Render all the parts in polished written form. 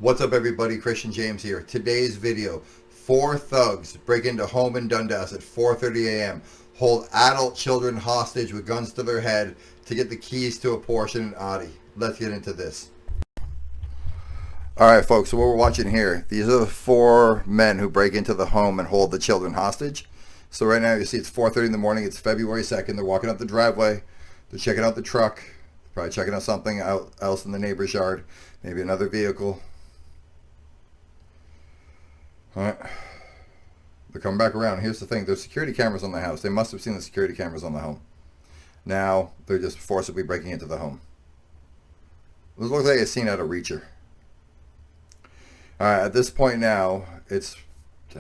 What's up everybody, Christian James here. Today's video, 4 thugs break into home in Dundas at 4:30 a.m. hold adult children hostage with guns to their head to get the keys to a Porsche and an Audi. Let's get into this. Alright folks, so what we're watching here, these are the 4 men who break into the home and hold the children hostage. So right now you see it's 4:30 in the morning, it's February 2nd, they're walking up the driveway, they're checking out the truck, probably checking out something else in the neighbor's yard, maybe another vehicle. Alright, they're coming back around. Here's the thing, there's security cameras on the house. They must have seen the security cameras on the home. Now they're just forcibly breaking into the home. This looks like a scene out of Reacher. Alright, at this point now, it's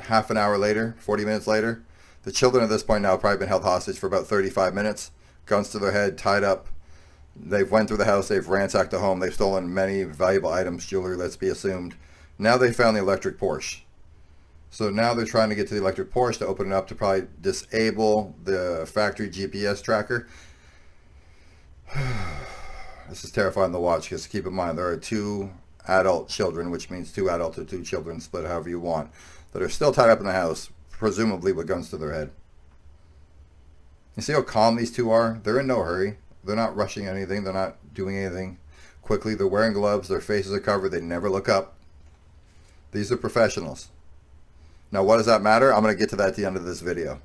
half an hour later, 40 minutes later. The children at this point now have probably been held hostage for about 35 minutes. Guns to their head, tied up. They've went through the house, they've ransacked the home, they've stolen many valuable items, jewelry, let's be assumed. Now they found the electric Porsche. So now they're trying to get to the electric Porsche to open it up to probably disable the factory GPS tracker. This is terrifying to watch because keep in mind there are 2 adult children, which means 2 adults or 2 children, split however you want, that are still tied up in the house, presumably with guns to their head. You see how calm these 2 are? They're in no hurry. They're not rushing anything. They're not doing anything quickly. They're wearing gloves. Their faces are covered. They never look up. These are professionals. Now, what does that matter? I'm going to get to that at the end of this video.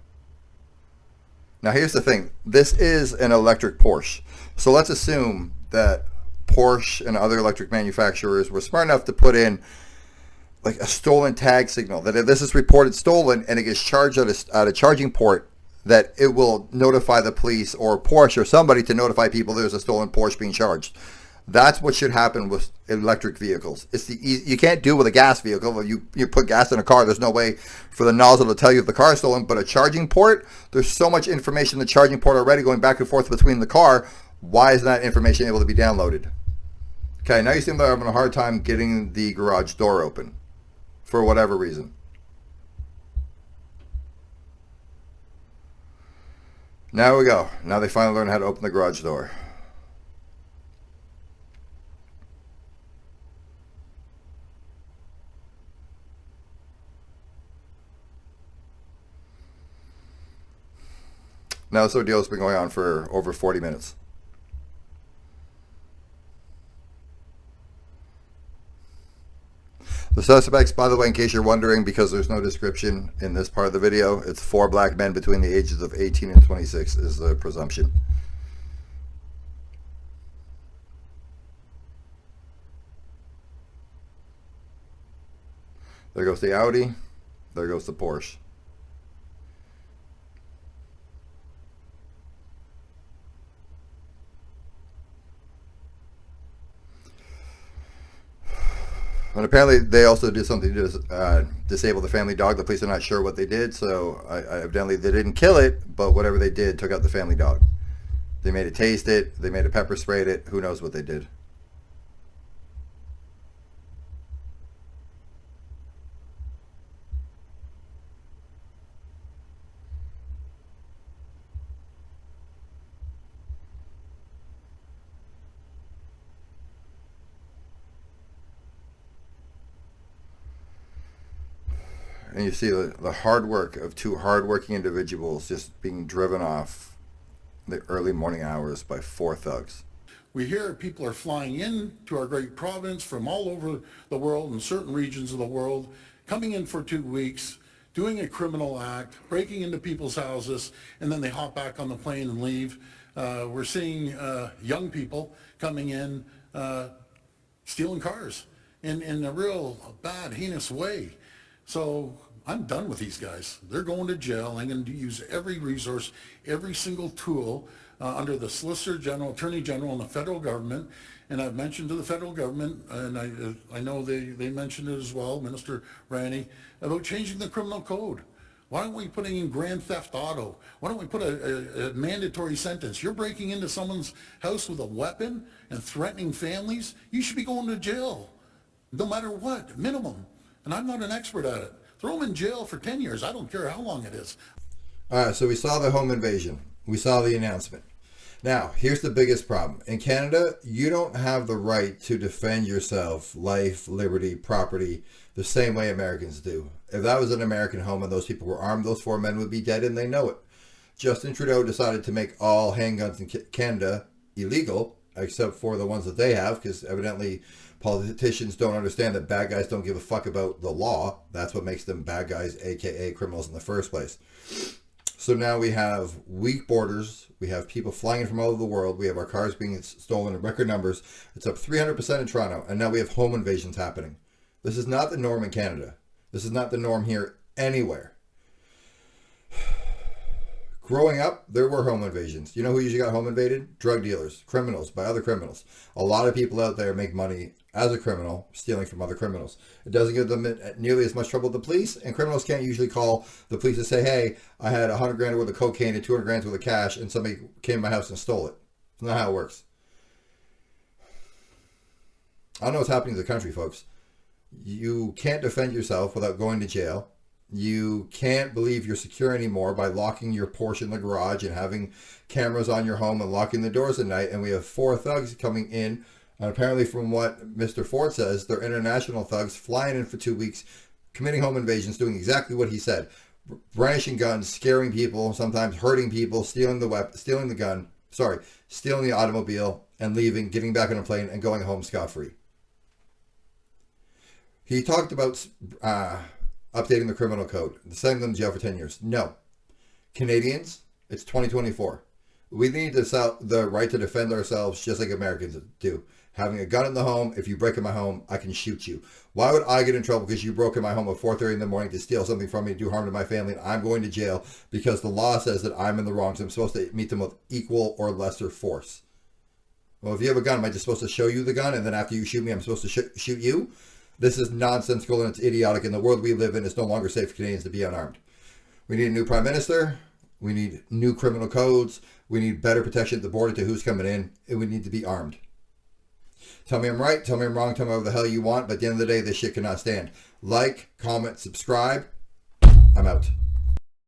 Now, here's the thing. This is an electric Porsche. So let's assume that Porsche and other electric manufacturers were smart enough to put in like a stolen tag signal, that if this is reported stolen and it gets charged at a charging port, that it will notify the police or Porsche or somebody to notify people there's a stolen Porsche being charged. That's what should happen with electric vehicles. It's you can't do it with a gas vehicle. You put gas in a car, there's no way for the nozzle to tell you if the car is stolen. But a charging port, there's so much information in the charging port already going back and forth between the car. Why is that information able to be downloaded? Okay, now you seem they're having a hard time getting the garage door open for whatever reason. Now we go. Now they finally learn how to open the garage door. Now this ordeal has been going on for over 40 minutes. The suspects, by the way, in case you're wondering, because there's no description in this part of the video, it's 4 black men between the ages of 18 and 26 is the presumption. There goes the Audi. There goes the Porsche. And apparently they also did something to disable the family dog. The police are not sure what they did, so evidently they didn't kill it, but whatever they did took out the family dog. They made it taste it, they made it pepper sprayed it, who knows what they did. And you see the hard work of 2 hard-working individuals just being driven off the early morning hours by 4 thugs. We hear people are flying in to our great province from all over the world and certain regions of the world, coming in for 2 weeks, doing a criminal act, breaking into people's houses, and then they hop back on the plane and leave. We're seeing young people coming in, stealing cars in a real bad, heinous way. So I'm done with these guys. They're going to jail. I'm going to use every resource, every single tool under the Solicitor General, Attorney General, and the federal government. And I've mentioned to the federal government, and I know they mentioned it as well, Minister Ranney, about changing the criminal code. Why aren't we putting in grand theft auto? Why don't we put a mandatory sentence? You're breaking into someone's house with a weapon and threatening families. You should be going to jail, no matter what, minimum. And I'm not an expert at it. Throw them in jail for 10 years. I don't care how long it is. All right, so we saw the home invasion. We saw the announcement. Now, here's the biggest problem. In Canada, you don't have the right to defend yourself, life, liberty, property, the same way Americans do. If that was an American home and those people were armed, those 4 men would be dead, and they know it. Justin Trudeau decided to make all handguns in Canada illegal, except for the ones that they have, because evidently politicians don't understand that bad guys don't give a fuck about the law. That's what makes them bad guys, aka criminals in the first place. So now we have weak borders. We have people flying in from all over the world. We have our cars being stolen in record numbers. It's up 300% in Toronto. And now we have home invasions happening. This is not the norm in Canada. This is not the norm here anywhere. Growing up, there were home invasions. You know who usually got home invaded? Drug dealers, criminals, by other criminals. A lot of people out there make money as a criminal, stealing from other criminals. It doesn't give them nearly as much trouble with the police, and criminals can't usually call the police and say, hey, I had 100 grand worth of cocaine and 200 grand worth of cash, and somebody came to my house and stole it. That's not how it works. I don't know what's happening to the country, folks. You can't defend yourself without going to jail. You can't believe you're secure anymore by locking your Porsche in the garage and having cameras on your home and locking the doors at night. And we have 4 thugs coming in. And apparently, from what Mr. Ford says, they're international thugs flying in for 2 weeks, committing home invasions, doing exactly what he said. Brandishing guns, scaring people, sometimes hurting people, stealing the automobile, and leaving, getting back on a plane, and going home scot-free. He talked about updating the criminal code, sending them to jail for 10 years. No. Canadians, it's 2024. We need the right to defend ourselves just like Americans do. Having a gun in the home, if you break in my home, I can shoot you. Why would I get in trouble because you broke in my home at 4:30 in the morning to steal something from me, to do harm to my family, and I'm going to jail because the law says that I'm in the wrong, so I'm supposed to meet them with equal or lesser force? Well, if you have a gun, am I just supposed to show you the gun, and then after you shoot me, I'm supposed to shoot you? This is nonsensical and it's idiotic. In the world we live in, it's no longer safe for Canadians to be unarmed. We need a new prime minister. We need new criminal codes. We need better protection at the border to who's coming in. And we need to be armed. Tell me I'm right. Tell me I'm wrong. Tell me whatever the hell you want. But at the end of the day, this shit cannot stand. Like, comment, subscribe. I'm out.